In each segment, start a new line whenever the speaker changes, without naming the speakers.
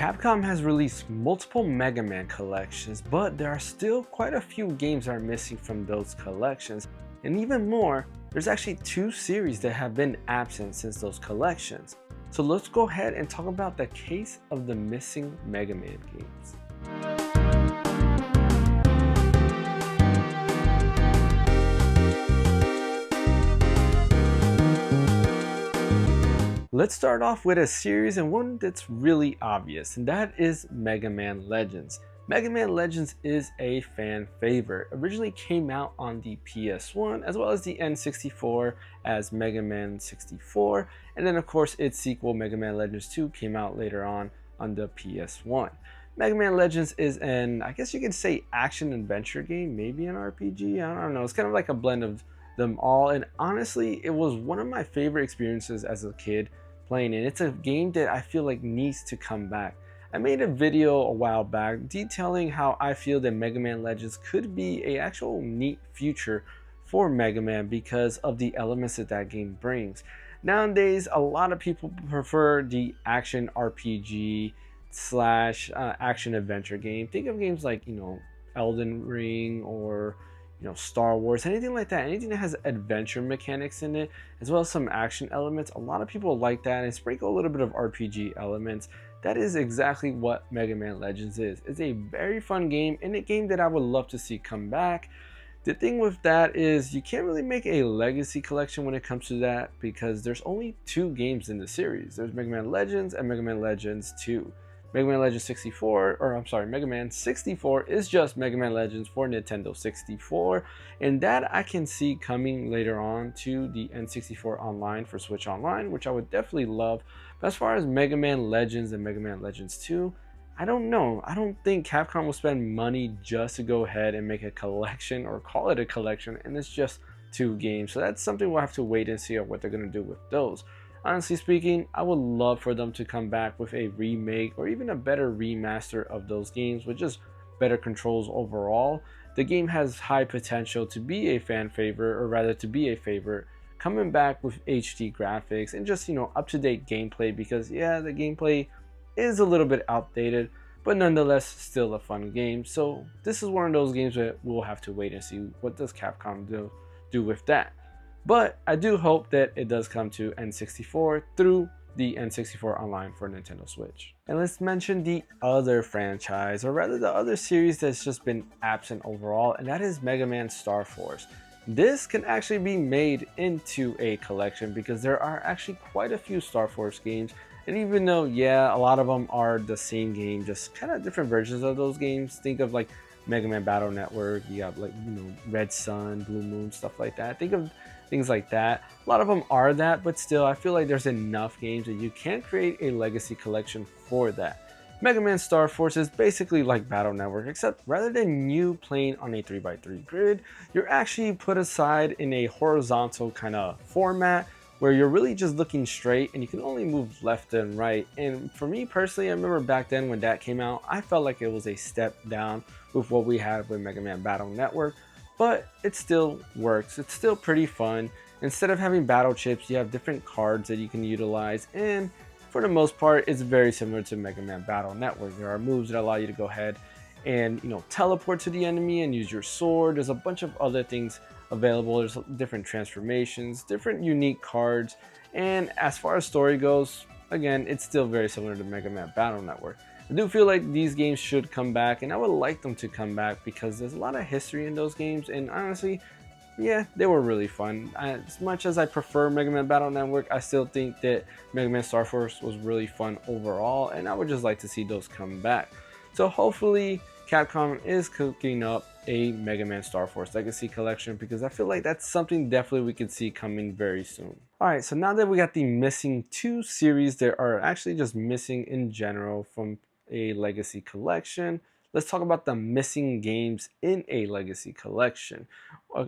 Capcom has released multiple Mega Man collections, but there are still quite a few games that are missing from those collections. And even more, there's actually two series that have been absent since those collections. So let's go ahead and talk about the case of the missing Mega Man games. Let's start off with a series and one that's really obvious, and that is Mega Man Legends. Mega Man Legends is a fan favorite. Originally came out on the PS1 as well as the N64 as Mega Man 64, and then of course its sequel Mega Man Legends 2 came out later on the PS1. Mega Man Legends is an, I guess you could say, action adventure game, maybe an RPG, I don't know. It's kind of like a blend of them all, and honestly it was one of my favorite experiences as a kid playing it. It's a game that I feel like needs to come back. I made a video a while back detailing how I feel that Mega Man Legends could be a actual neat future for Mega Man because of the elements that that game brings. Nowadays, a lot of people prefer the action RPG slash action adventure game. Think of games like, Elden Ring or Star Wars, anything like that, anything that has adventure mechanics in it, as well as some action elements. A lot of people like that, and sprinkle a little bit of RPG elements. That is exactly what Mega Man Legends is. It's a very fun game, and a game that I would love to see come back. The thing with that is you can't really make a legacy collection when it comes to that, because there's only two games in the series. There's Mega Man Legends and Mega Man Legends 2. Mega Man Legends 64, or I'm sorry, Mega Man 64 is just Mega Man Legends for Nintendo 64, and that I can see coming later on to the N64 Online for Switch Online, which I would definitely love. But as far as Mega Man Legends and Mega Man Legends 2, I don't know. I don't think Capcom will spend money just to go ahead and make a collection or call it a collection, and it's just two games. So that's something we'll have to wait and see what they're going to do with those. Honestly speaking, I would love for them to come back with a remake or even a better remaster of those games with just better controls overall. The game has high potential to be a fan favorite, or rather to be a favorite, coming back with HD graphics and just, up-to-date gameplay, because yeah, the gameplay is a little bit outdated, but nonetheless still a fun game. So this is one of those games that we'll have to wait and see what does Capcom do with that. But I do hope that it does come to N64 through the N64 Online for Nintendo Switch. And let's mention the other franchise, or rather the other series that's just been absent overall, and that is Mega Man Star Force. This can actually be made into a collection because there are actually quite a few Star Force games, and even though, yeah, a lot of them are the same game, just kind of different versions of those games. Think of like Mega Man Battle Network, you got like, Red Sun, Blue Moon, stuff like that. Think of things like that. A lot of them are that, but still, I feel like there's enough games that you can create a legacy collection for that. Mega Man Star Force is basically like Battle Network, except rather than you playing on a 3x3 grid, you're actually put aside in a horizontal kind of format where you're really just looking straight and you can only move left and right. And for me personally, I remember back then when that came out, I felt like it was a step down with what we had with Mega Man Battle Network, but it still works. It's still pretty fun. Instead of having battle chips, you have different cards that you can utilize, and for the most part, it's very similar to Mega Man Battle Network. There are moves that allow you to go ahead and teleport to the enemy and use your sword. There's a bunch of other things available. There's different transformations, different unique cards, and as far as story goes, again, it's still very similar to Mega Man Battle Network. I do feel like these games should come back, and I would like them to come back because there's a lot of history in those games, and honestly, yeah, they were really fun. As much as I prefer Mega Man Battle Network, I still think that Mega Man Star Force was really fun overall, and I would just like to see those come back. So hopefully Capcom is cooking up a Mega Man Star Force Legacy Collection, because I feel like that's something definitely we could see coming very soon. Alright, so now that we got the missing two series that are actually just missing in general from a Legacy Collection, let's talk about the missing games in a Legacy Collection.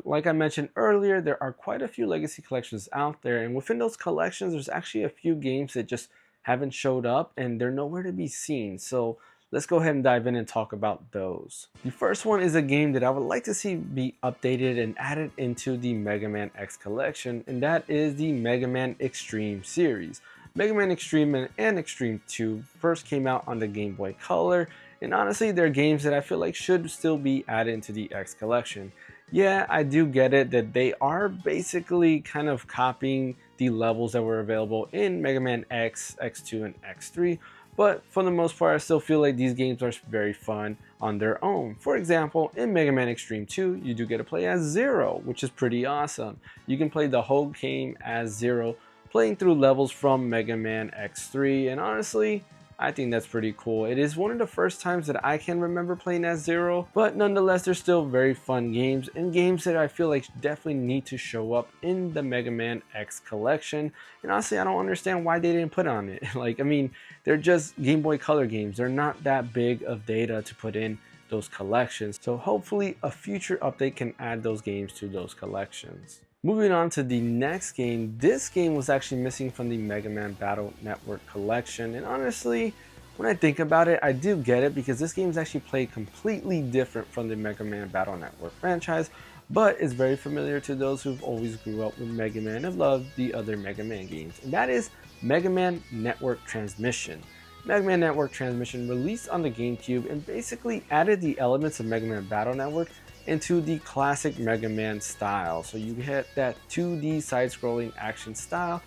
Like I mentioned earlier, there are quite a few Legacy Collections out there, and within those collections, there's actually a few games that just haven't showed up and they're nowhere to be seen. So let's go ahead and dive in and talk about those. The first one is a game that I would like to see be updated and added into the Mega Man X collection, and that is the Mega Man Extreme series. Mega Man Extreme and Extreme 2 first came out on the Game Boy Color, and honestly they're games that I feel like should still be added into the X collection. Yeah, I do get it that they are basically kind of copying the levels that were available in Mega Man X, X2, and X3, but for the most part I still feel like these games are very fun on their own. For example, in Mega Man Extreme 2, you do get to play as Zero, which is pretty awesome. You can play the whole game as Zero, playing through levels from Mega Man X3, and honestly, I think that's pretty cool. It is one of the first times that I can remember playing as Zero, but nonetheless, they're still very fun games, and games that I feel like definitely need to show up in the Mega Man X collection. And honestly, I don't understand why they didn't put on it. Like, I mean, they're just Game Boy Color games. They're not that big of data to put in those collections. So hopefully a future update can add those games to those collections. Moving on to the next game, this game was actually missing from the Mega Man Battle Network collection, and honestly, when I think about it, I do get it because this game is actually played completely different from the Mega Man Battle Network franchise, but is very familiar to those who've always grew up with Mega Man and loved the other Mega Man games, and that is Mega Man Network Transmission. Mega Man Network Transmission released on the GameCube and basically added the elements of Mega Man Battle Network into the classic Mega Man style. So you get that 2D side-scrolling action style,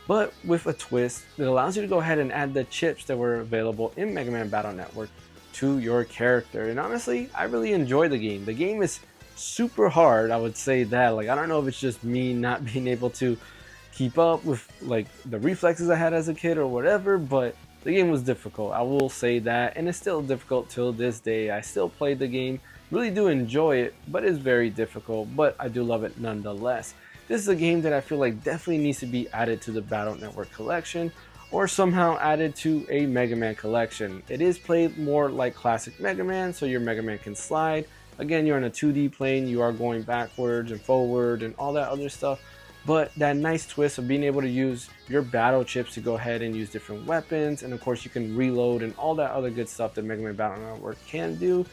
but with a twist that allows you to go ahead and add the chips that were available in Mega Man Battle Network to your character. And honestly, I really enjoy the game. The game is super hard, I would say that. Like, I don't know if it's just me not being able to keep up with like the reflexes I had as a kid or whatever, but the game was difficult, I will say that, and it's still difficult till this day. I still play the game, really do enjoy it, but it's very difficult, but I do love it nonetheless. This is a game that I feel like definitely needs to be added to the Battle Network collection, or somehow added to a Mega Man collection. It is played more like classic Mega Man, so your Mega Man can slide. Again, you're on a 2D plane, you are going backwards and forward and all that other stuff, but that nice twist of being able to use your battle chips to go ahead and use different weapons, and of course you can reload and all that other good stuff that Mega Man Battle Network can do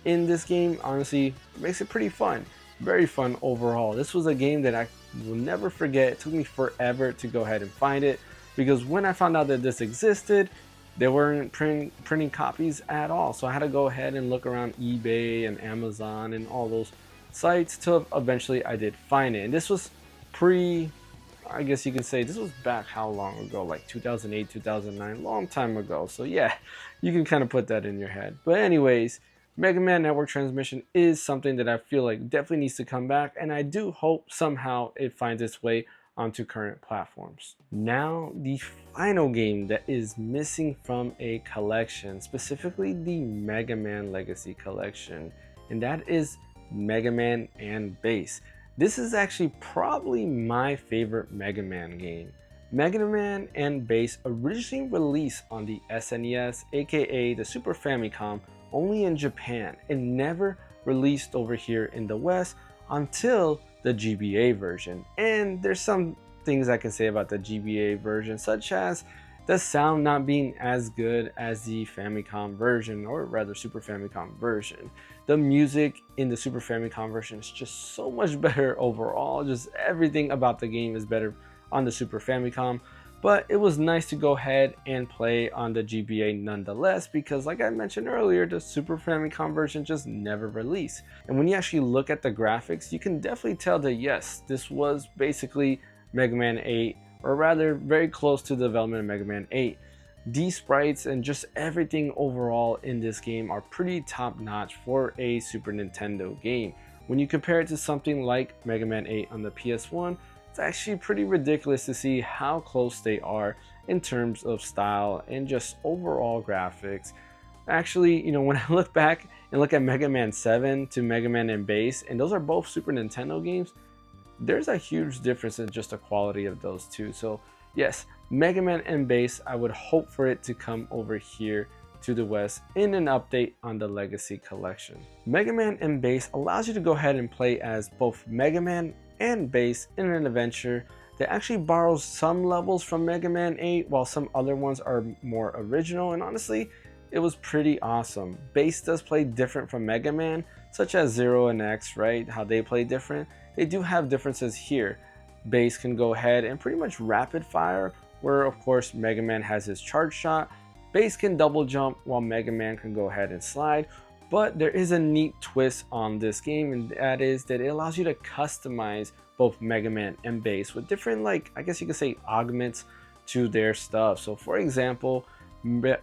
in this game, honestly makes it pretty fun. Very fun overall. This was a game that I will never forget. It took me forever to go ahead and find it, because when I found out that this existed, they weren't printing copies at all, so I had to go ahead and look around eBay and Amazon and all those sites till eventually I did find it. And this was I guess you can say this was back how long ago, like 2008, 2009, long time ago. So yeah, you can kind of put that in your head. But anyways, Mega Man Network Transmission is something that I feel like definitely needs to come back, and I do hope somehow it finds its way onto current platforms. Now, the final game that is missing from a collection, specifically the Mega Man Legacy Collection, and that is Mega Man and Bas. This is actually probably my favorite Mega Man game. Mega Man and Bas originally released on the SNES, aka the Super Famicom, only in Japan, and never released over here in the West until the GBA version. And there's some things I can say about the GBA version, such as the sound not being as good as the Famicom version, or rather Super Famicom version. The music in the Super Famicom version is just so much better overall. Just everything about the game is better on the Super Famicom. But it was nice to go ahead and play on the GBA nonetheless, because like I mentioned earlier, the Super Famicom version just never released. And when you actually look at the graphics, you can definitely tell that yes, this was basically Mega Man 8, or rather very close to the development of Mega Man 8. These sprites and just everything overall in this game are pretty top notch for a Super Nintendo game. When you compare it to something like Mega Man 8 on the PS1, it's actually pretty ridiculous to see how close they are in terms of style and just overall graphics. Actually, you know, when I look back and look at Mega Man 7 to Mega Man and Bas, and those are both Super Nintendo games, there's a huge difference in just the quality of those two. So yes, Mega Man and Bas, I would hope for it to come over here to the West in an update on the Legacy Collection. Mega Man and Bas allows you to go ahead and play as both Mega Man and Bas in an adventure that actually borrows some levels from Mega Man 8, while some other ones are more original, and honestly, it was pretty awesome. Bas does play different from Mega Man, such as Zero and X, right? How they play different. They do have differences here. Bas can go ahead and pretty much rapid fire, where of course Mega Man has his charge shot, Bas can double jump while Mega Man can go ahead and slide. But there is a neat twist on this game, and that is that it allows you to customize both Mega Man and Bas with different, like, I guess you could say, augments to their stuff. So for example,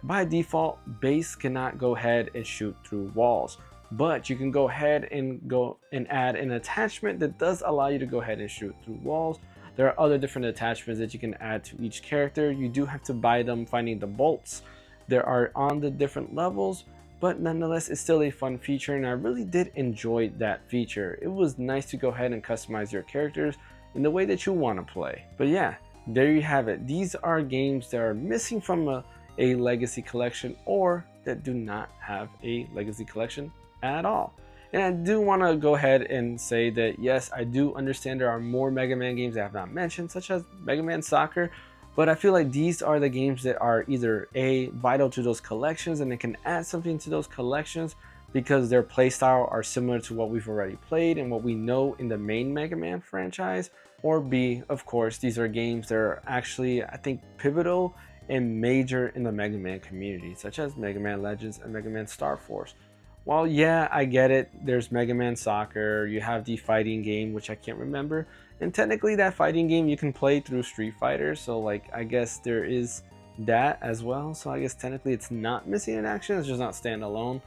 by default, Bas cannot go ahead and shoot through walls, but you can go ahead and add an attachment that does allow you to go ahead and shoot through walls. There are other different attachments that you can add to each character. You do have to buy them, finding the bolts. There are on the different levels, but nonetheless, it's still a fun feature, and I really did enjoy that feature. It was nice to go ahead and customize your characters in the way that you want to play. But yeah, there you have it. These are games that are missing from a legacy collection, or that do not have a legacy collection at all. And I do want to go ahead and say that yes, I do understand there are more Mega Man games that I have not mentioned, such as Mega Man Soccer, but I feel like these are the games that are either vital to those collections and they can add something to those collections because their playstyle are similar to what we've already played and what we know in the main Mega Man franchise, or B, of course, these are games that are actually, I think, pivotal and major in the Mega Man community, such as Mega Man Legends and Mega Man Star Force. While yeah, I get it, there's Mega Man Soccer, you have the fighting game, which I can't remember, and technically that fighting game you can play through Street Fighter, so like I guess there is that as well. So I guess technically it's not missing in action, it's just not standalone.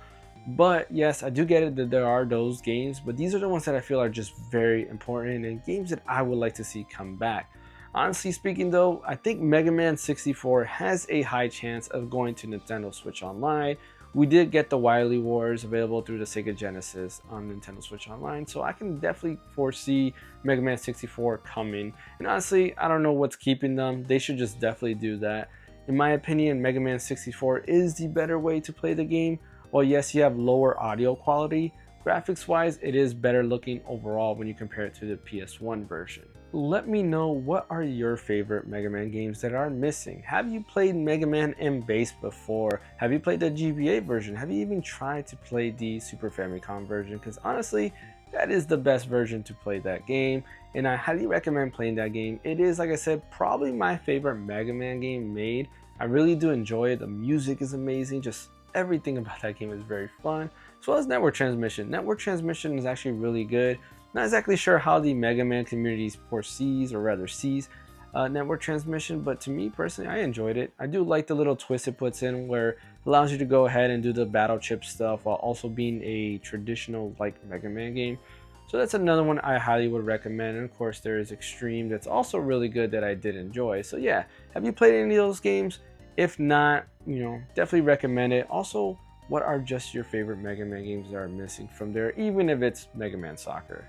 But yes, I do get it that there are those games, but these are the ones that I feel are just very important and games that I would like to see come back. Honestly speaking though, I think Mega Man 64 has a high chance of going to Nintendo Switch Online. We did get the Wily Wars available through the Sega Genesis on Nintendo Switch Online, so I can definitely foresee Mega Man 64 coming. And honestly, I don't know what's keeping them. They should just definitely do that. In my opinion, Mega Man 64 is the better way to play the game. While yes, you have lower audio quality, graphics wise, it is better looking overall when you compare it to the PS1 version. Let me know, what are your favorite Mega Man games that are missing? Have you played Mega Man and Bas before? Have you played the GBA version? Have you even tried to play the Super Famicom version? Because honestly, that is the best version to play that game, and I highly recommend playing that game. It is, like I said, probably my favorite Mega Man game made. I really do enjoy it. The music is amazing, just everything about that game is very fun, as well as Network Transmission. Network Transmission is actually really good. Not exactly sure how the Mega Man community foresees, or rather sees, Network Transmission, but to me personally, I enjoyed it. I do like the little twist it puts in where it allows you to go ahead and do the battle chip stuff while also being a traditional like Mega Man game. So that's another one I highly would recommend. And of course there is Extreme that's also really good that I did enjoy. So yeah, have you played any of those games? If not, you know, definitely recommend it. Also, what are just your favorite Mega Man games that are missing from there, even if it's Mega Man Soccer?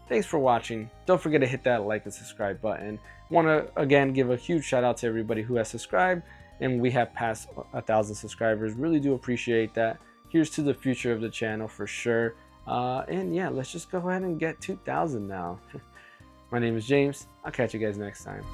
Thanks for watching. Don't forget to hit that like and subscribe button. Want to again give a huge shout out to everybody who has subscribed, and we have passed 1,000 subscribers. Really do appreciate that. Here's to the future of the channel for sure. And yeah, let's just go ahead and get 2,000 now. My name is James. I'll catch you guys next time.